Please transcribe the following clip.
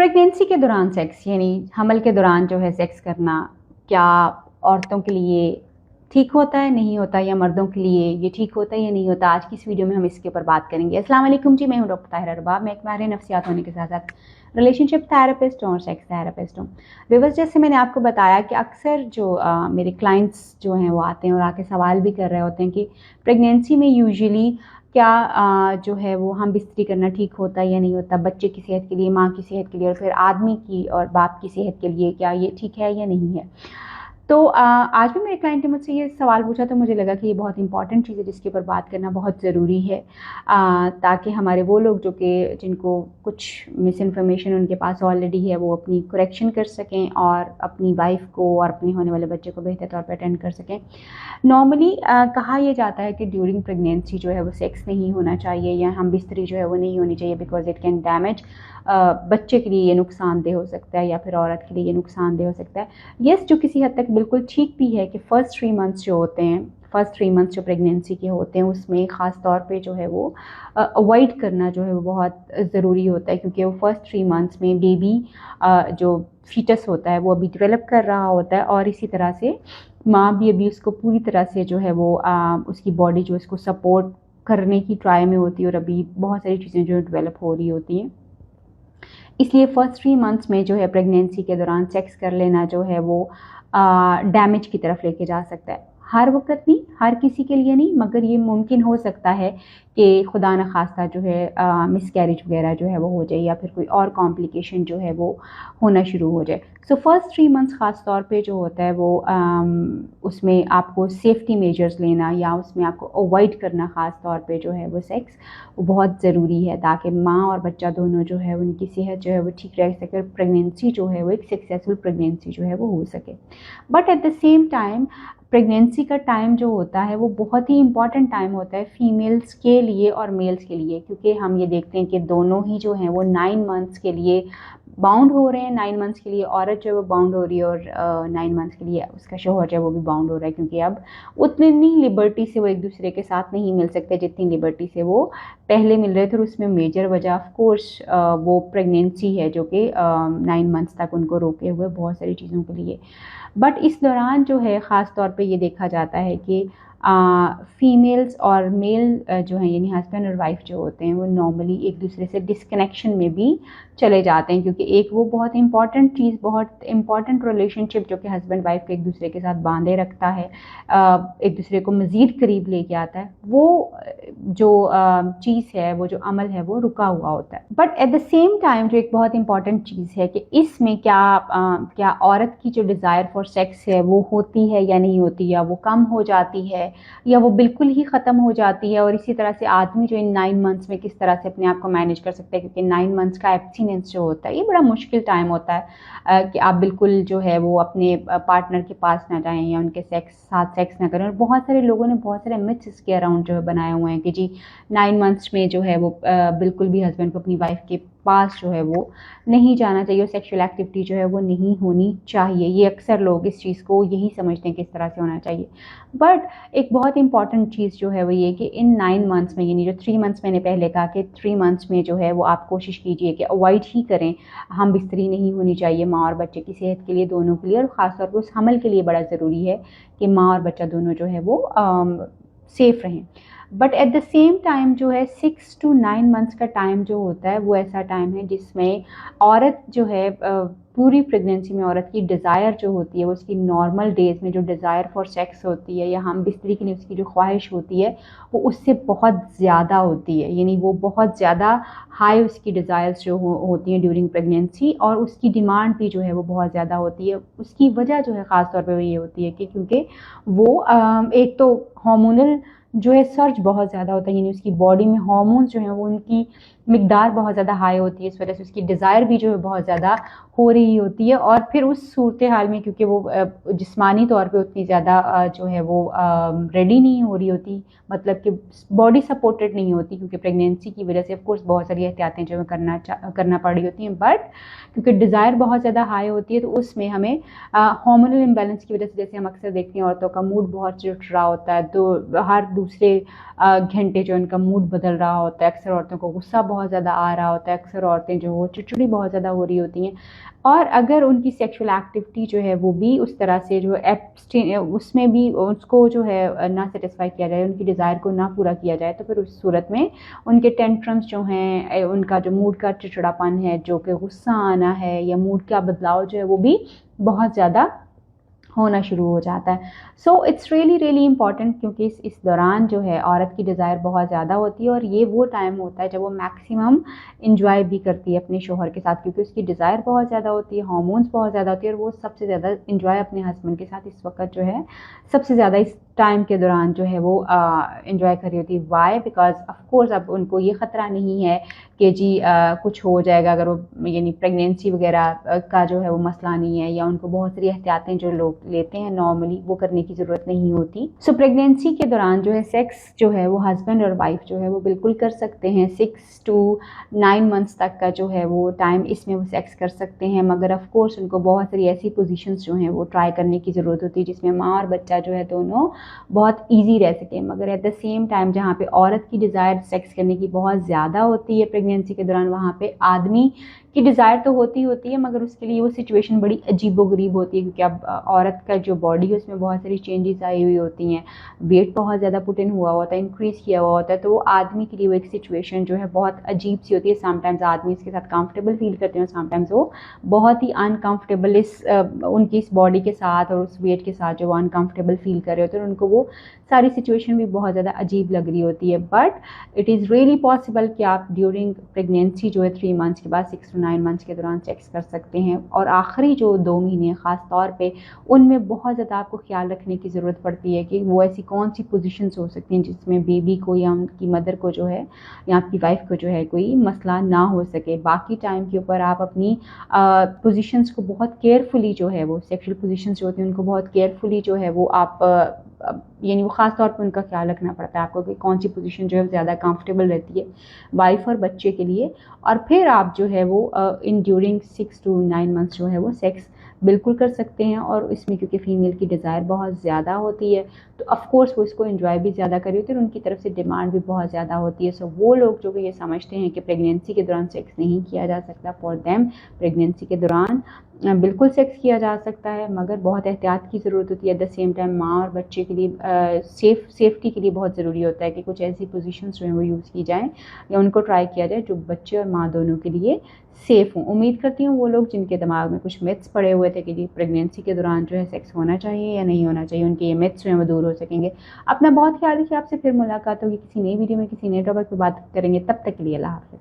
Pregnancy के दौरान sex यानी हमल के दौरान जो है सेक्स करना क्या औरतों के लिए ठीक होता है, नहीं होता, या मर्दों के लिए ये ठीक होता है या नहीं होता। आज की इस वीडियो में हम इसके ऊपर बात करेंगे। अस्सलाम वालेकुम जी, मैं हूं डॉक्टर ताहिरा रबाब। मैं एक माहिर नफ्सियात होने के साथ साथ रिलेशनशिप थेरेपिस्ट और सेक्स थेरेपिस्ट हूँ। व्यूअर्स, जैसे मैंने आपको बताया कि अक्सर जो मेरे क्लाइंट्स जो हैं वो आते हैं और आके सवाल भी कर रहे होते हैं कि प्रेगनेंसी में यूजुअली क्या जो है वो हम बिस्तरी करना ठीक होता है या नहीं होता, बच्चे की सेहत के लिए, माँ की सेहत के लिए और फिर आदमी की और बाप की सेहत के लिए क्या ये ठीक है या नहीं है। तो आज भी मेरे क्लाइंट ने मुझसे ये सवाल पूछा तो मुझे लगा कि ये बहुत इंपॉर्टेंट चीज़ है जिसके ऊपर बात करना बहुत ज़रूरी है, ताकि हमारे वो लोग जो कि जिनको कुछ मिस इन्फॉर्मेशन उनके पास ऑलरेडी है वो अपनी करेक्शन कर सकें और अपनी वाइफ को और अपने होने वाले बच्चे को बेहतर तौर पर अटेंड कर सकें। नॉर्मली कहा यह जाता है कि ड्यूरिंग प्रेगनेंसी जो है वो सेक्स नहीं होना चाहिए या हम बिस्तरी जो है वो नहीं होनी चाहिए, बिकॉज इट कैन डैमेज। बच्चे के लिए ये नुकसानदेह हो सकता है या फिर औरत के लिए ये नुकसानदेह हो सकता है। यस, जो किसी हद तक बिल्कुल ठीक भी है कि फ़र्स्ट 3 मंथ्स जो होते हैं, फ़र्स्ट 3 मंथ्स जो प्रेगनेंसी के होते हैं उसमें ख़ास तौर पे जो है वो अवॉइड करना जो है वो बहुत ज़रूरी होता है, क्योंकि वो फ़र्स्ट 3 मंथ्स में बेबी जो फीटस होता है वो अभी डेवलप कर रहा होता है और इसी तरह से माँ भी अभी उसको पूरी तरह से जो है वो उसकी बॉडी जो इसको सपोर्ट करने की ट्राई में होती है और अभी बहुत सारी चीज़ें जो डेवलप हो रही होती हैं। इसलिए फ़र्स्ट 3 मंथ्स में जो है प्रेगनेंसी के दौरान सेक्स कर लेना जो है वो डैमेज की तरफ लेके जा सकता है। हर वक्त नहीं, हर किसी के लिए नहीं, मगर ये मुमकिन हो सकता है कि खुदा न खास्ता जो है मिसकैरेज वगैरह जो है वो हो जाए या फिर कोई और कॉम्प्लिकेशन जो है वो होना शुरू हो जाए। सो फ़र्स्ट 3 मंथ्स ख़ास तौर पे जो होता है वो उसमें आपको सेफ्टी मेजर्स लेना या उसमें आपको अवॉइड करना ख़ास तौर पे जो है वो सेक्स वो बहुत ज़रूरी है, ताकि माँ और बच्चा दोनों जो है उनकी सेहत जो है वो ठीक रह सके और प्रेगनेंसी जो है वो एक सक्सेसफुल प्रेगनेंसी जो है वो हो सके। But at the same time pregnancy का टाइम जो होता है वो बहुत ही इंपॉर्टेंट टाइम होता है फीमेल्स के लिए और मेल्स के लिए, क्योंकि हम ये देखते हैं कि दोनों ही जो हैं वो 9 मंथ्स के लिए बाउंड हो रहे हैं। 9 मंथ्स के लिए औरत जो है वो बाउंड हो रही है और 9 मंथ्स के लिए उसका शौहर जो है वो भी बाउंड हो रहा है, क्योंकि अब उतनी लिबर्टी से वो एक दूसरे के साथ नहीं मिल सकते जितनी लिबर्टी से वो पहले मिल रहे थे। और उसमें मेजर वजह ऑफ कोर्स वो प्रेगनेंसी है जो कि 9 मंथ्स तक उनको रोके हुए बहुत सारी चीज़ों के लिए। बट इस दौरान जो है ख़ास तौर पे ये देखा जाता है कि फीमेल्स और मेल जो हैं यानी हस्बैंड और वाइफ जो होते हैं वो नॉर्मली एक दूसरे से डिस्कनेक्शन में भी चले जाते हैं, क्योंकि एक वो बहुत इंपॉर्टेंट चीज़, बहुत इंपॉर्टेंट रिलेशनशिप जो कि हस्बैंड वाइफ को एक दूसरे के साथ बांधे रखता है, एक दूसरे को मज़ीद करीब लेके आता है, वो जो चीज़ है, वो जो अमल है वो रुका हुआ होता है। But at the same time जो एक बहुत इंपॉर्टेंट चीज़ है कि इसमें क्या औरत की जो डिज़ायर फॉर सेक्स है वो होती है या नहीं होती, या वो कम हो जाती है या वो बिल्कुल ही ख़त्म हो जाती है, और इसी तरह से आदमी जो इन 9 मंथ्स में किस तरह से अपने आप को मैनेज कर सकता है, क्योंकि 9 मंथ्स का एब्स्टिनेंस जो होता है ये बड़ा मुश्किल टाइम होता है कि आप बिल्कुल जो है वो अपने पार्टनर के पास ना जाएं या उनके साथ सेक्स ना करें। और बहुत सारे लोगों ने बहुत सारे मिथ्स इसके अराउंड जो है बनाए हुए हैं कि जी 9 मंथ्स में जो है वो बिल्कुल भी हस्बैंड को अपनी वाइफ के पास जो है वो नहीं जाना चाहिए और सेक्सुअल एक्टिविटी जो है वो नहीं होनी चाहिए। ये अक्सर लोग इस चीज़ को यही समझते हैं कि इस तरह से होना चाहिए। बट एक बहुत इंपॉर्टेंट चीज़ जो है वो ये कि इन 9 मंथ्स में, यानी जो 3 मंथ्स मैंने पहले कहा कि 3 मंथ्स में जो है वो आप कोशिश कीजिए कि अवॉइड ही करें। हम बिस्तरी नहीं होनी चाहिए माँ और बच्चे की सेहत के लिए, दोनों के लिए, और ख़ासतौर पर उस हमल के लिए बड़ा ज़रूरी है कि माँ और बच्चा दोनों जो है वो सेफ़ रहें। But at the same time जो है 6 to 9 मंथ्स का टाइम जो होता है वो ऐसा टाइम है जिसमें औरत जो है पूरी प्रेगनेंसी में औरत की डिज़ायर जो होती है वो उसकी नॉर्मल डेज़ में जो डिज़ायर फॉर सेक्स होती है या हम बिस्तरी के लिए उसकी जो ख्वाहिश होती है वो उससे बहुत ज़्यादा होती है, यानी वो बहुत ज़्यादा हाई उसकी डिज़ायर्स जो होती हैं ड्यूरिंग प्रेगनेंसी, और उसकी डिमांड भी जो है वो बहुत ज़्यादा होती है। उसकी वजह जो है ख़ास तौर पे वो ये होती है कि क्योंकि वो एक तो हार्मोनल जो है सर्ज बहुत ज़्यादा होता है, यानी उसकी बॉडी में हार्मोन्स जो हैं वो उनकी मिकदार बहुत ज़्यादा हाई होती है, इस वजह से उसकी डिज़ायर भी जो है बहुत ज़्यादा हो रही होती है। और फिर उस सूरत हाल में क्योंकि वो जिस्मानी तौर पे उतनी ज़्यादा जो है वो रेडी नहीं हो रही होती, मतलब कि बॉडी सपोर्टेड नहीं होती, क्योंकि प्रेगनेंसी की वजह से ऑफ कोर्स बहुत सारी एहतियातें जो है करना पड़ रही होती हैं। बट क्योंकि डिज़ायर बहुत ज़्यादा हाई होती है तो उसमें हमें हार्मोनल इम्बैलेंस की वजह से, जैसे हम अक्सर देखते हैं औरतों का मूड बहुत चिढ़ रहा होता है, तो हर दूसरे घंटे जो उनका मूड बदल रहा होता है, अक्सर औरतों को गुस्सा بہت زیادہ آ رہا ہوتا ہے، اکثر عورتیں جو وہ چڑچڑی بہت زیادہ ہو رہی ہوتی ہیں، اور اگر ان کی سیکشل ایکٹیویٹی جو ہے وہ بھی اس طرح سے جو اس میں بھی اس کو جو ہے نہ سیٹسفائی کیا جائے، ان کی ڈیزائر کو نہ پورا کیا جائے، تو پھر اس صورت میں ان کے ٹینٹرمز جو ہیں، ان کا جو موڈ کا چڑچڑاپن ہے، جو کہ غصہ آنا ہے یا موڈ کا بدلاؤ جو ہے وہ بھی بہت زیادہ ہونا شروع ہو جاتا ہے. سو اٹس ریئلی امپورٹنٹ، کیونکہ اس دوران جو ہے عورت کی ڈیزائر بہت زیادہ ہوتی ہے، اور یہ وہ ٹائم ہوتا ہے جب وہ میکسیمم انجوائے بھی کرتی ہے اپنے شوہر کے ساتھ، کیونکہ اس کی ڈیزائر بہت زیادہ ہوتی ہے، ہارمونس بہت زیادہ ہوتی ہے، اور وہ سب سے زیادہ انجوائے اپنے ہسبینڈ کے ساتھ اس وقت جو ہے سب سے زیادہ اس ٹائم کے دوران جو ہے وہ انجوائے کر رہی ہوتی ہے. وائی؟ بیکاز آف کورس اب ان کو یہ خطرہ نہیں ہے کہ جی کچھ ہو جائے گا، اگر وہ یعنی پریگنینسی وغیرہ کا جو ہے وہ مسئلہ نہیں ہے، یا ان کو بہت ساری احتیاطیں جو لوگ لیتے ہیں نارملی وہ کرنے کی ضرورت نہیں ہوتی. سو پریگنینسی کے دوران جو ہے سیکس جو ہے وہ ہسبینڈ اور وائف جو ہے وہ بالکل کر سکتے ہیں. 6 to 9 months تک کا جو ہے وہ ٹائم اس میں وہ سیکس کر سکتے ہیں، مگر آف کورس ان کو بہت ساری ایسی پوزیشنز جو ہیں وہ ٹرائی کرنے کی ضرورت ہوتی ہے جس میں ماں اور بچہ جو ہے دونوں بہت ایزی رہ سکیں. مگر ایٹ دا سیم ٹائم جہاں پہ عورت کی ڈیزائر سیکس کرنے کی بہت زیادہ ہوتی ہے پریگنینسی کے دوران، وہاں پہ آدمی کی ڈیزائر تو ہوتی ہے، مگر اس کے لیے وہ سچویشن بڑی عجیب و غریب ہوتی ہے، کیونکہ اب عورت کا جو باڈی ہے اس میں بہت ساری چینجز آئی ہوئی ہوتی ہیں، ویٹ بہت زیادہ پٹ ان ہوا ہوتا ہے، انکریز کیا ہوا ہوتا ہے، تو وہ آدمی کے لیے وہ ایک سچویشن جو ہے بہت عجیب سی ہوتی ہے. سم ٹائمز آدمی اس کے ساتھ کمفرٹیبل فیل کرتے ہیں، سم ٹائمز وہ بہت ہی انکمفرٹیبل ان کی اس باڈی کے ساتھ اور اس ویٹ کے ساتھ جو وہ انکمفرٹیبل فیل کر رہے ہوتے ہیں، اور ان کو وہ ساری سچویشن بھی بہت زیادہ عجیب لگ رہی ہوتی ہے. But it is really possible کہ آپ ڈیورنگ پریگنینسی جو ہے 3 months کے بعد 6 to 9 months کے دوران سیکس کر سکتے ہیں، اور آخری جو 2 مہینے خاص طور پہ ان میں بہت زیادہ آپ کو خیال رکھنے کی ضرورت پڑتی ہے کہ وہ ایسی کون سی پوزیشنز ہو سکتی ہیں جس میں بیبی کو یا ان کی مدر کو جو ہے یا آپ کی وائف کو جو ہے کوئی مسئلہ نہ ہو سکے. باقی ٹائم کے اوپر آپ اپنی پوزیشنز کو بہت کیئرفلی جو ہے وہ سیکشل پوزیشنز جو ہوتی ہیں ان کو بہت کیئرفلی جو ہے وہ آپ یعنی وہ خاص طور پہ ان کا خیال رکھنا پڑتا ہے آپ کو کہ کون سی پوزیشن جو ہے زیادہ کمفرٹیبل رہتی ہے وائف اور بچے کے لیے. اور پھر آپ جو ہے وہ ان ڈیورنگ 6 to 9 months جو ہے وہ سیکس بالکل کر سکتے ہیں. اور اس میں کیونکہ فیمیل کی ڈیزائر بہت زیادہ ہوتی ہے تو آف کورس وہ اس کو انجوائے بھی زیادہ کر رہی ہوتی ہے، اور ان کی طرف سے ڈیمانڈ بھی بہت زیادہ ہوتی ہے. سو وہ لوگ جو کہ یہ سمجھتے ہیں کہ پریگنینسی کے دوران سیکس نہیں کیا جا سکتا، فار دیم پریگنینسی کے دوران بالکل سیکس کیا جا سکتا ہے، مگر بہت احتیاط کی ضرورت ہوتی ہے. ایٹ دا سیم ٹائم ماں اور بچے کے لیے سیفٹی کے لیے بہت ضروری ہوتا ہے کہ کچھ ایسی پوزیشنز جو ہیں وہ یوز کی جائیں یا ان کو ٹرائی کیا جائے جو بچے اور ماں دونوں کے لیے سیف ہوں. امید کرتی ہوں وہ لوگ جن کے دماغ میں کچھ متس پڑے ہوئے تھے کہ جی پریگنینسی کے دوران جو ہے سیکس ہونا چاہیے یا نہیں ہونا چاہیے، ان کے یہ متس جو ہیں وہ دور ہو سکیں گے. اپنا بہت خیال رکھیے. آپ سے پھر ملاقات ہوگی کسی نئی ویڈیو میں، کسی نئے ٹاپک پہ بات کریں گے. تب تک کے لیے اللہ حافظ.